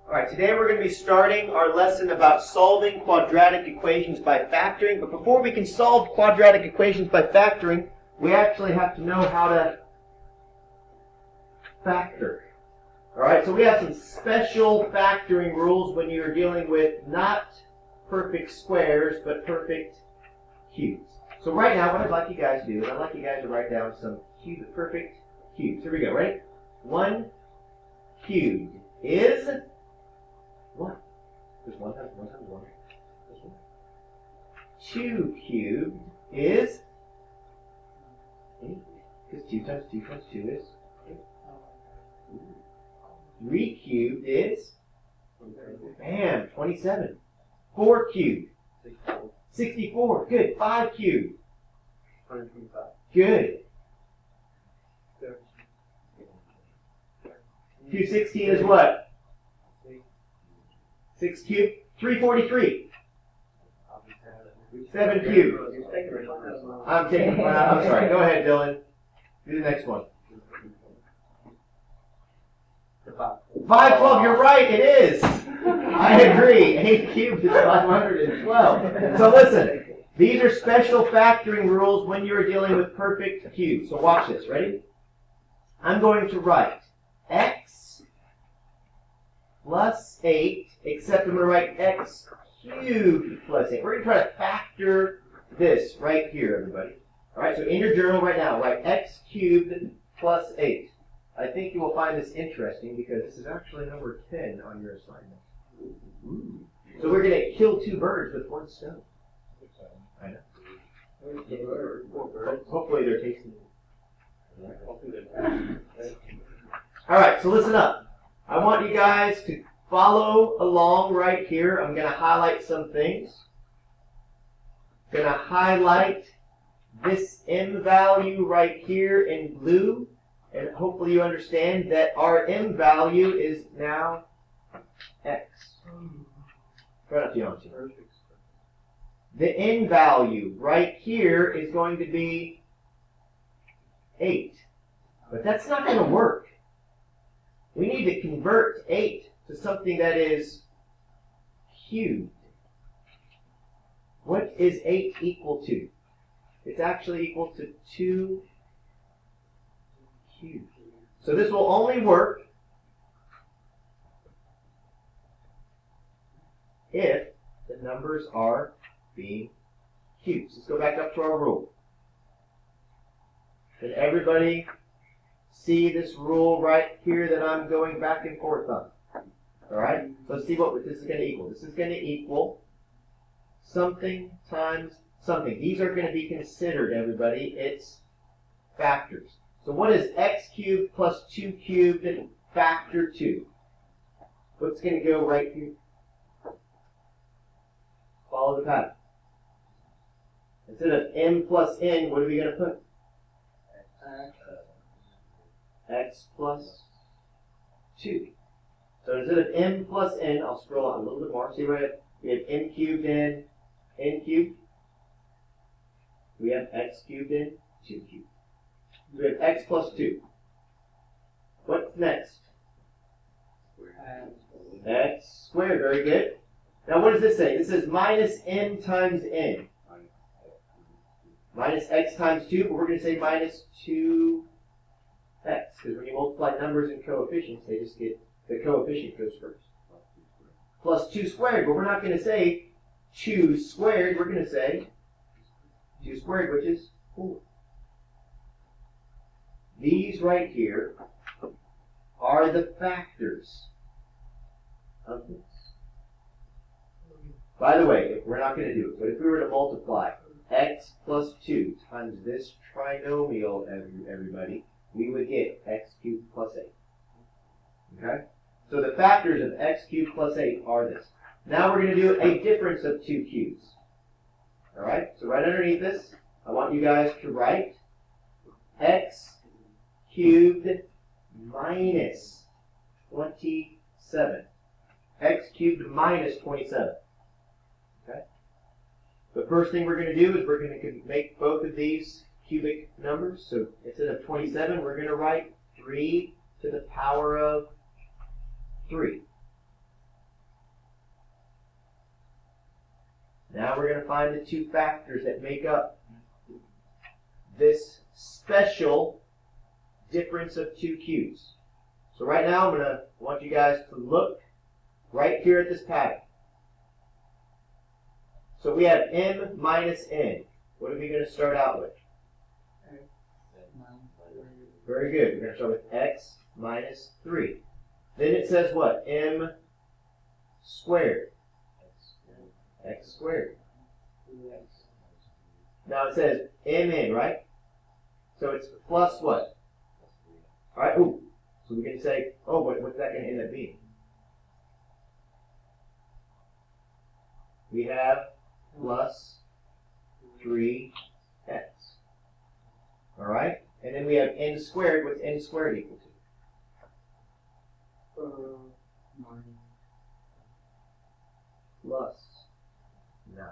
Alright, today we're going to be starting our lesson about solving quadratic equations by factoring. But before we can solve quadratic equations by factoring, we actually have to know how to factor. Alright, so we have some special factoring rules when you're dealing with not perfect squares, but perfect cubes. So right now, what I'd like you guys to do is I'd like you guys to write down some perfect cubes. Here we go, ready? 1 cubed is what? Because 1 times 1 times 1 is 1. 2 cubed is 8. Because 2 times 2 times 2 is 8. 3 cubed is, bam, 27. 4 cubed, 64. Good. 5 cubed, 125. good. 216 is what? 6 cubed. 343. 7 cubed. I'm sorry. Go ahead, Dylan. Do the next one. 512. You're right. It is. I agree. 8 cubed is 512. So listen. These are special factoring rules when you're dealing with perfect cubes. So watch this. Ready? I'm going to write x plus 8, except I'm going to write x cubed plus 8. We're going to try to factor this right here, everybody. All right, so in your journal right now, write x cubed plus 8. I think you will find this interesting because this is actually number 10 on your assignment. Ooh. So we're going to kill 2 birds with 1 stone. I know. Hopefully they're tasty. All right, so listen up. I want you guys to follow along right here. I'm going to highlight some things. I'm going to highlight this m value right here in blue. And hopefully you understand that our m value is now x. Try not to yawn too much. The n value right here is going to be 8. But that's not going to work. We need to convert 8 to something that is cubed. What is 8 equal to? It's actually equal to 2 cubed. So this will only work if the numbers are being cubes. Let's go back up to our rule. Did everybody see this rule right here that I'm going back and forth on? Alright? Let's see what this is going to equal. This is going to equal something times something. These are going to be considered, everybody. It's factors. So what is x cubed plus 2 cubed factor 2? What's going to go right here? Follow the pattern. Instead of m plus n, what are we going to put? X plus 2. So instead of m plus n, I'll scroll out a little bit more. See right up? We have m cubed and n cubed. We have x cubed and 2 cubed. We have x plus 2. What's next? X squared. Very good. Now what does this say? This says minus m times n. Minus x times 2, but we're going to say minus 2x. Because when you multiply numbers and coefficients, they just get, the coefficient goes first. Plus 2 squared, but we're not going to say 2 squared, we're going to say 2 squared, which is 4. These right here are the factors of this. By the way, we're not going to do it, but if we were to multiply x plus 2 times this trinomial, everybody, we would get x cubed plus 8. Okay? So the factors of x cubed plus 8 are this. Now we're going to do a difference of 2 cubes. Alright? So right underneath this, I want you guys to write x cubed minus 27. X cubed minus 27. Okay? The first thing we're going to do is we're going to make both of these cubic numbers. So instead of 27, we're going to write 3 to the power of 3. going to find the two factors that make up this special difference of two q's. So right now I want you guys to look right here at this pattern. So we have m minus n. What are we going to start out with? Very good. We're going to start with x minus 3. Then it says what? M squared. X squared. Now it says mn, right? So it's plus what? All right. Ooh. So we can say, oh, what's that going to end up being? We have plus 3x. All right? And then we have n squared. What's n squared equal to? 9. Plus 9.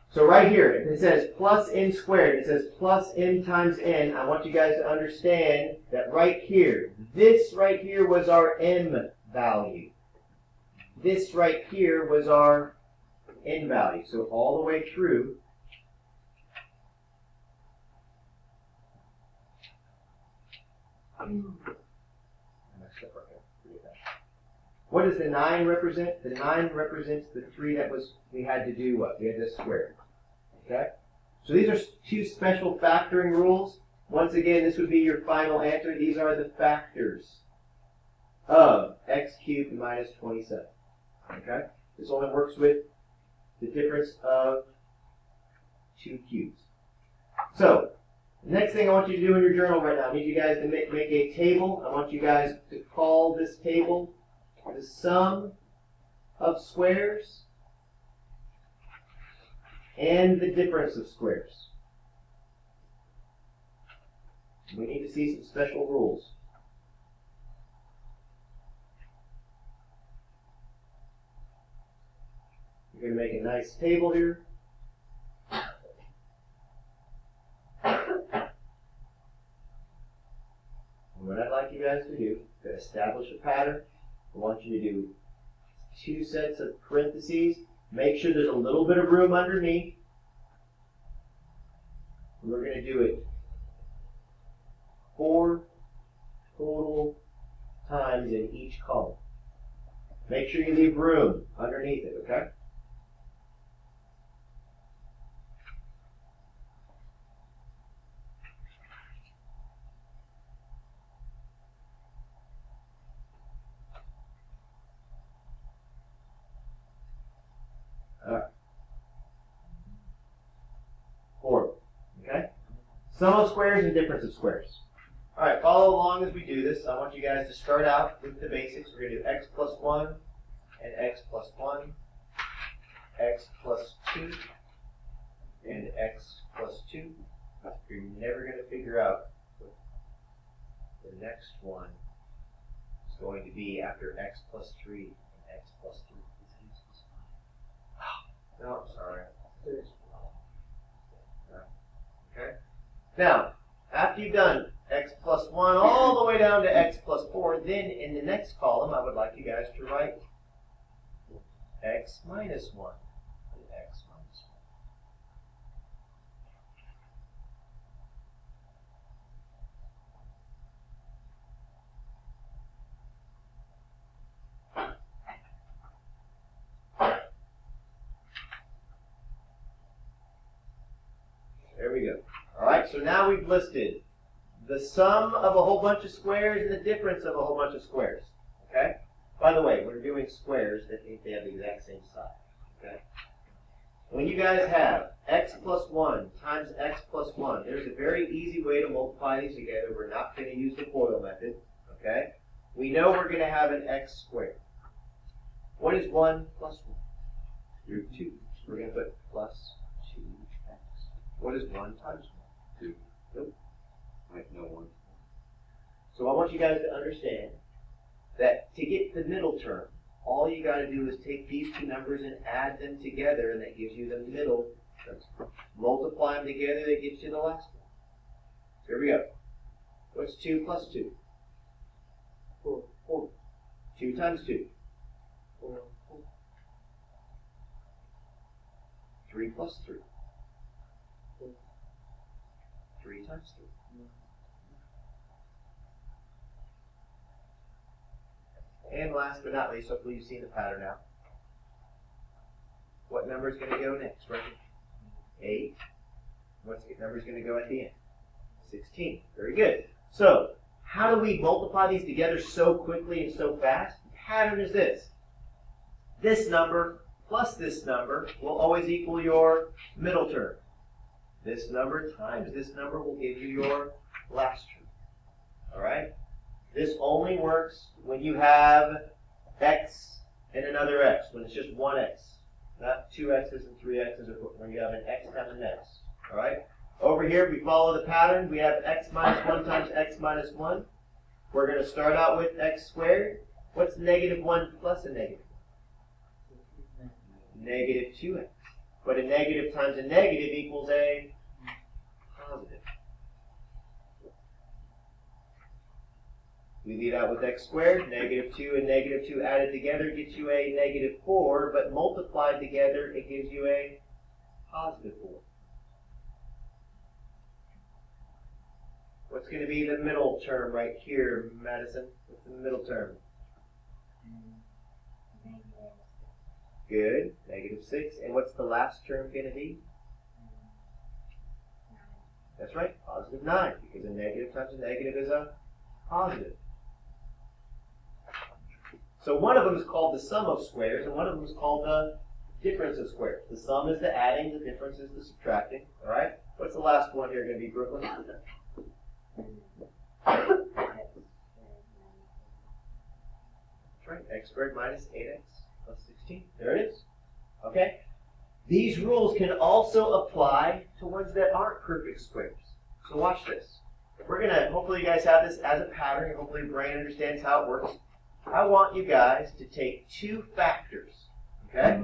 So right here, if it says plus n squared, it says plus m times n. I want you guys to understand that right here, this right here was our m value. This right here was our n value. So all the way through, what does the 9 represent? The 9 represents the 3 that we had to do what? We had to square. Okay? So these are two special factoring rules. Once again, this would be your final answer. These are the factors of x cubed minus 27. Okay? This only works with the difference of two cubes. So, the next thing I want you to do in your journal right now, I need you guys to make a table. I want you guys to call this table the sum of squares and the difference of squares. We need to see some special rules. You're going to make a nice table here. And what I'd like you guys to do, to establish a pattern, I want you to do 2 sets of parentheses. Make sure there's a little bit of room underneath. And we're going to do it 4 total times in each column. Make sure you leave room underneath it, okay? Sum of squares and difference of squares. All right, follow along as we do this. I want you guys to start out with the basics. We're going to do x plus 1 and x plus 1, x plus 2, and x plus 2. You're never going to figure out what the next one is going to be after x plus 3 and x plus 3. No, I'm sorry. Okay. Now, after you've done x plus 1 all the way down to x plus 4, then in the next column, I would like you guys to write x minus 1 and x minus 1. There we go. All right, so now we've listed the sum of a whole bunch of squares and the difference of a whole bunch of squares. Okay? By the way, we're doing squares that means they have the exact same size. Okay? When you guys have x plus 1 times x plus 1, there's a very easy way to multiply these together. We're not going to use the FOIL method. Okay? We know we're going to have an x squared. What is 1 plus 1? Root 2. We're going to put plus 2x. What is 1 times 1? 2. Nope. Right, no 1. So I want you guys to understand that to get the middle term, all you got to do is take these two numbers and add them together, and that gives you the middle term. Multiply them together, that gets you the last one. Here we go. What's 2 plus 2? 4. 4. 2 times 2. 4. 3 plus 3. 3 times 3. And last but not least, hopefully you've seen the pattern now. What number is going to go next, right? 8. What number is going to go at the end? 16. Very good. So, how do we multiply these together so quickly and so fast? The pattern is this. This number plus this number will always equal your middle term. This number times this number will give you your last term. All right? This only works when you have x and another x, when it's just one x. Not two x's and three x's, or when you have an x times an x. All right? Over here, we follow the pattern. We have x minus 1 times x minus 1. We're going to start out with x squared. What's negative 1 plus a negative? Negative 2x. But a negative times a negative equals a positive. We lead out with x squared. Negative 2 and negative 2 added together gets you a negative 4, but multiplied together it gives you a positive 4. What's going to be the middle term right here, Madison? What's the middle term? Good. Negative 6. And what's the last term going to be? That's right. Positive 9. Because a negative times a negative is a positive. So one of them is called the sum of squares, and one of them is called the difference of squares. The sum is the adding, the difference is the subtracting. All right? What's the last one here going to be, Brooklyn? That's right. X squared minus 8x plus 16. There it is. Okay? These rules can also apply to ones that aren't perfect squares. So watch this. We're going to, hopefully you guys have this as a pattern, and hopefully your brain understands how it works. I want you guys to take two factors. Okay?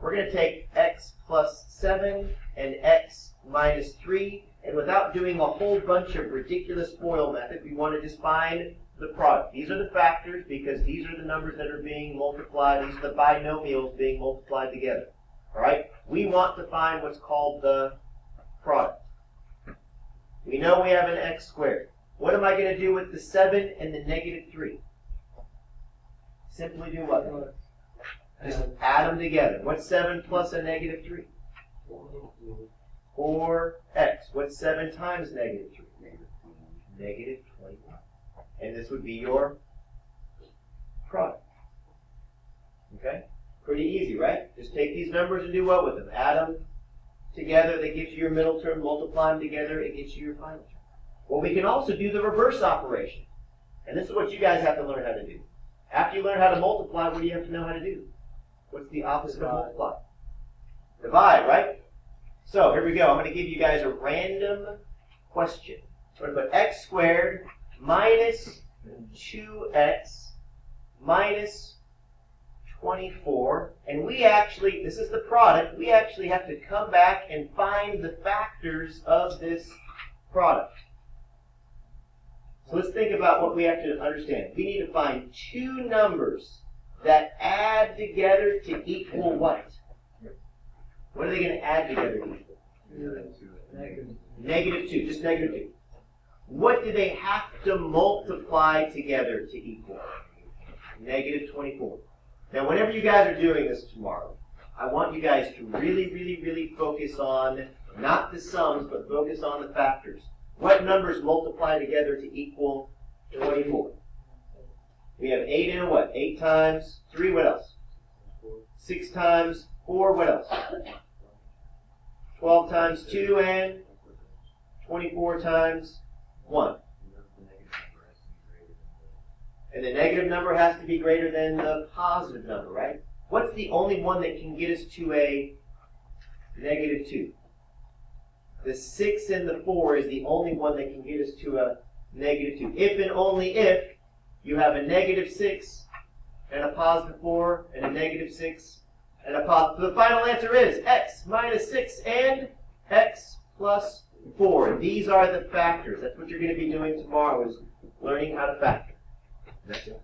We're going to take x plus 7 and x minus 3. And without doing a whole bunch of ridiculous FOIL method, we want to just find the product. These are the factors because these are the numbers that are being multiplied. These are the binomials being multiplied together. All right? We want to find what's called the product. We know we have an x squared. What am I going to do with the 7 and the negative 3? Simply do what? Just add them together. What's 7 plus a negative 3? 4x. What's 7 times negative 3? Negative 21. And this would be your product. Okay? Pretty easy, right? Just take these numbers and do what with them? Add them together. That gives you your middle term. Multiply them together. It gets you your final term. Well, we can also do the reverse operation. And this is what you guys have to learn how to do. After you learn how to multiply, what do you have to know how to do? What's the opposite of multiply? Divide, right? So, here we go. I'm going to give you guys a random question. So I'm going to put x squared minus 2x minus 24. And we actually, this is the product, we actually have to come back and find the factors of this product. So let's think about what we have to understand. We need to find two numbers that add together to equal what? What are they going to add together to equal? Negative 2. Just negative 2. What do they have to multiply together to equal? Negative 24. Now, whenever you guys are doing this tomorrow, I want you guys to really, really, really focus on not the sums, but focus on the factors. What numbers multiply together to equal 24? We have 8 and a what? 8 times 3, what else? 6 times 4, what else? 12 times 2 and 24 times 1. And the negative number has to be greater than the positive number, right? What's the only one that can get us to a negative 2? The 6 and the 4 is the only one that can get us to a negative 2. If and only if you have a negative 6 and a positive 4 and a negative 6 and a positive. So the final answer is x minus 6 and x plus 4. These are the factors. That's what you're going to be doing tomorrow, is learning how to factor. That's it.